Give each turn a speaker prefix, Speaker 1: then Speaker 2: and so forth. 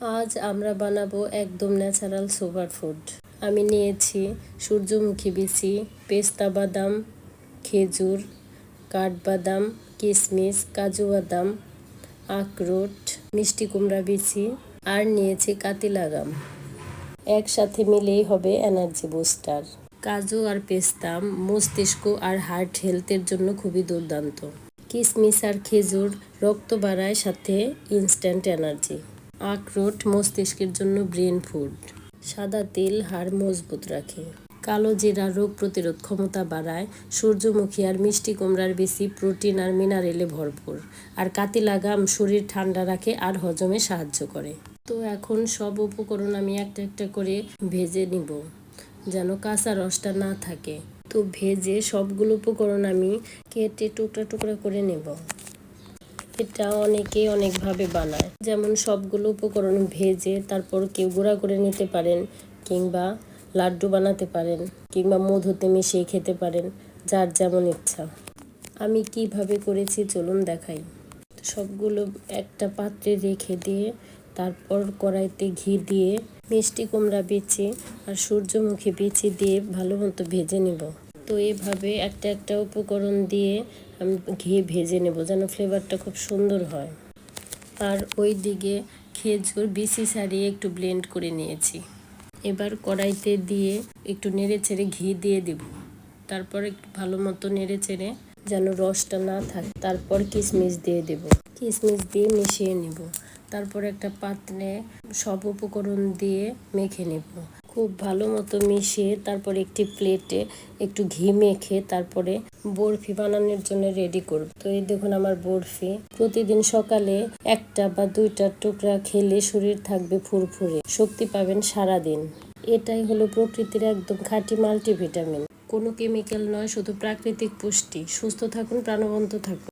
Speaker 1: আজ আমরা বানাবো একদম ন্যাচারাল সুপার ফুড। আমি নিয়েছি সূর্যমুখী বিচি, পেস্তা বাদাম, খেজুর, কাঠবাদাম, কিশমিশ, কাজু বাদাম, আখরোট, মিষ্টি কুমড়া বিচি আর নিয়েছি কাতিলাগাম। একসাথে মিলেই হবে এনার্জি বুস্টার। কাজু আর পেস্তা মস্তিষ্ক আর হার্ট হেলথের জন্য খুবই দুর্দান্ত। কিশমিশ আর খেজুর রক্ত বাড়ায়, সাথে ইনস্ট্যান্ট এনার্জি। আখরোট মস্তিষ্কের জন্য ব্রেন ফুড। সাদা তিল হাড় মজবুত রাখে। কালো জিরা রোগ প্রতিরোধ ক্ষমতা বাড়ায়। সূর্যমুখী আর মিষ্টি কুমড়ার বেশি প্রোটিন আর মিনারেলে ভরপুর। আর কাতিলাগাম শরীর ঠান্ডা রাখে আর হজমে সাহায্য করে। তো এখন সব উপকরণ আমি একটা একটা করে ভেজে নিব, যেন কাঁচা রসটা না থাকে। তো ভেজে সবগুলো উপকরণ আমি কেটে টুকরা টুকরা করে নেব। এটা অনেকে অনেকভাবে বানায়, যেমন সবগুলো উপকরণ ভেজে তারপর কেউ গুঁড়া করে নিতে পারেন, কিংবা লাড্ডু বানাতে পারেন, কিংবা মধুতে মিশিয়ে খেতে পারেন, যার যেমন ইচ্ছা। আমি কিভাবে করেছি চলুন দেখাই। সবগুলো একটা পাত্রে রেখে দিয়ে তারপর কড়াইতে ঘি দিয়ে মিষ্টি কুমড়া বিচি আর সূর্যমুখী বিচি দিয়ে ভালো মতো ভেজে নেব। তো এভাবে একটা একটা উপকরণ দিয়ে আমি ঘি ভেজে নেব, যেন ফ্লেভারটা খুব সুন্দর হয়। আর ওই দিকে খেজুর বিচি ছাড়িয়ে একটু ব্লেন্ড করে নিয়েছি। এবার কড়াইতে দিয়ে একটু নেড়ে চেড়ে ঘি দিয়ে দেব। তারপর একটু ভালো মতো নেড়ে চেড়ে যেন রসটা না থাকে, তারপর কিশমিশ দিয়ে দেব। কিশমিশ দিয়ে মিশিয়ে নেব। তারপর একটা পাত্রে সব উপকরণ দিয়ে মেখে নেব। খুব ভালো মতো মিশিয়ে তারপর একটি প্লেটে একটু ঘি মেখে তারপরে বরফি বানানোর জন্য রেডি করব। তো এই দেখুন আমার বরফি। প্রতিদিন সকালে একটা বা দুইটা টুকরা খেলে শরীর থাকবে ফুরফুরে, শক্তি পাবেন সারাদিন। এটাই হলো প্রকৃতির একদম খাঁটি মাল্টিভিটামিন। কোনো কেমিক্যাল নয়, শুধু প্রাকৃতিক পুষ্টি। সুস্থ থাকুন, প্রাণবন্ত থাকুন।